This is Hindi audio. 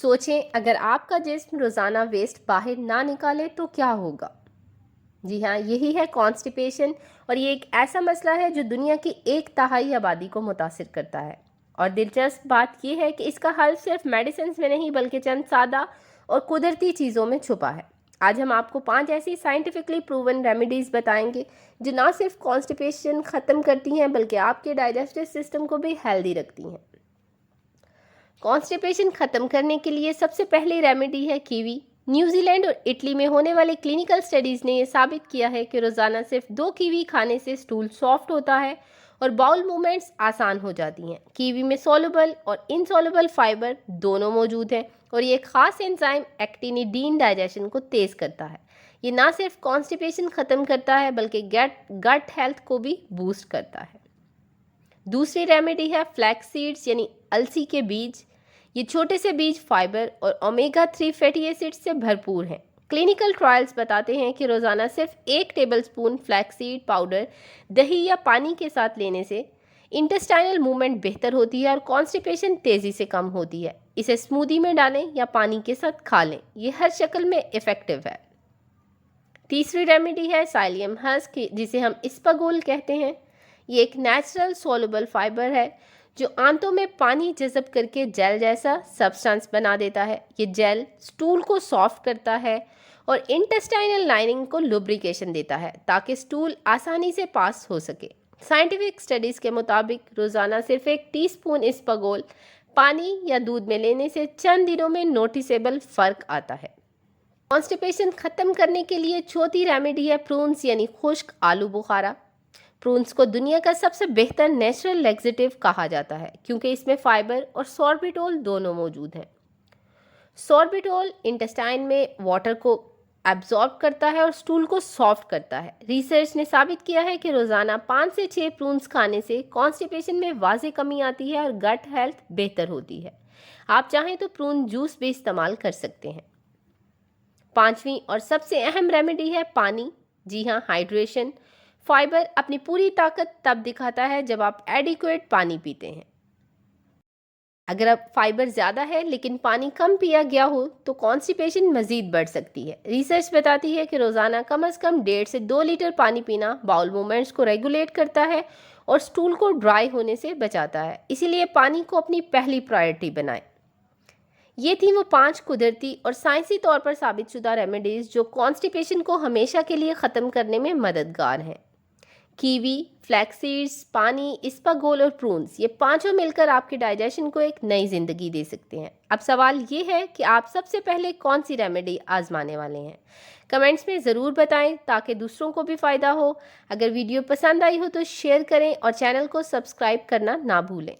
सोचें, अगर आपका जिस्म रोज़ाना वेस्ट बाहर ना निकाले तो क्या होगा। जी हाँ, यही है कॉन्स्टिपेशन। और ये एक ऐसा मसला है जो दुनिया की 1/3 आबादी को मुतासिर करता है। और दिलचस्प बात यह है कि इसका हल सिर्फ मेडिसिन में नहीं बल्कि चंद सादा और कुदरती चीज़ों में छुपा है। आज हम आपको 5 ऐसी साइंटिफिकली प्रूवन रेमेडीज़ बताएंगे जो ना सिर्फ कॉन्स्टिपेशन ख़त्म करती हैं बल्कि आपके डाइजेस्टिव सिस्टम को भी हेल्दी रखती हैं। कॉन्स्टिपेशन खत्म करने के लिए सबसे पहली रेमेडी है कीवी। न्यूजीलैंड और इटली में होने वाले क्लिनिकल स्टडीज़ ने यह साबित किया है कि रोज़ाना सिर्फ 2 कीवी खाने से स्टूल सॉफ्ट होता है और बाउल मूवमेंट्स आसान हो जाती हैं। कीवी में सोलुबल और इनसोलुबल फाइबर दोनों मौजूद हैं और ये एक ख़ास एंजाइम एक्टिनिडीन डाइजेशन को तेज़ करता है। ये ना सिर्फ कॉन्स्टिपेशन ख़त्म करता है बल्कि गट हेल्थ को भी बूस्ट करता है। दूसरी रेमेडी है फ्लैक्स सीड्स यानी अलसी के बीज। ये छोटे से बीज फाइबर और ओमेगा 3 फैटी एसिड से भरपूर हैं। क्लिनिकल ट्रायल्स बताते हैं कि रोज़ाना सिर्फ 1 टेबलस्पून फ्लैक्सीड पाउडर दही या पानी के साथ लेने से इंटेस्टाइनल मूवमेंट बेहतर होती है और कॉन्स्टिपेशन तेज़ी से कम होती है। इसे स्मूदी में डालें या पानी के साथ खा लें, ये हर शक्ल में इफ़ेक्टिव है। तीसरी रेमेडी है साइलियम हस्क, जिसे हम इस्पागोल कहते हैं। ये एक नेचुरल सोलुबल फाइबर है जो आंतों में पानी जज़ब करके जेल जैसा सब्सटेंस बना देता है। ये जेल स्टूल को सॉफ्ट करता है और इंटेस्टाइनल लाइनिंग को लुब्रिकेशन देता है ताकि स्टूल आसानी से पास हो सके। साइंटिफिक स्टडीज़ के मुताबिक रोज़ाना सिर्फ 1 टीस्पून इस्पागोल पानी या दूध में लेने से चंद दिनों में नोटिसेबल फ़र्क आता है। कॉन्स्टिपेशन ख़त्म करने के लिए चौथी रेमेडी है प्रून्स यानी खुश्क आलू बुखारा। प्रून्स को दुनिया का सबसे बेहतर नेचुरल लैक्सेटिव कहा जाता है क्योंकि इसमें फाइबर और सॉर्बिटोल दोनों मौजूद हैं। सॉर्बिटोल इंटेस्टाइन में वाटर को एब्जॉर्ब करता है और स्टूल को सॉफ्ट करता है। रिसर्च ने साबित किया है कि रोज़ाना 5 से 6 प्रून्स खाने से कॉन्स्टिपेशन में वाज़ेह कमी आती है और गट हेल्थ बेहतर होती है। आप चाहें तो प्रून जूस भी इस्तेमाल कर सकते हैं। पांचवी और सबसे अहम रेमेडी है पानी। जी हाँ, हाइड्रेशन। फाइबर अपनी पूरी ताकत तब दिखाता है जब आप एडिक्वेट पानी पीते हैं। अगर अब फाइबर ज़्यादा है लेकिन पानी कम पिया गया हो तो कॉन्स्टिपेशन मज़ीद बढ़ सकती है। रिसर्च बताती है कि रोज़ाना कम से कम 1.5 से 2 लीटर पानी पीना बाउल मूवमेंट्स को रेगुलेट करता है और स्टूल को ड्राई होने से बचाता है। इसीलिए पानी को अपनी पहली प्रायोरिटी बनाएं। ये थी वो 5 कुदरती और साइंसी तौर पर साबितशुदा रेमेडीज़ जो कॉन्स्टिपेशन को हमेशा के लिए ख़त्म करने में मददगार हैं। कीवी, फ्लैक्सीड्स, पानी, इस्पागोल और प्रून्स, ये पांचों मिलकर आपके डाइजेशन को एक नई ज़िंदगी दे सकते हैं। अब सवाल ये है कि आप सबसे पहले कौन सी रेमेडी आजमाने वाले हैं। कमेंट्स में ज़रूर बताएं ताकि दूसरों को भी फ़ायदा हो। अगर वीडियो पसंद आई हो तो शेयर करें और चैनल को सब्सक्राइब करना ना भूलें।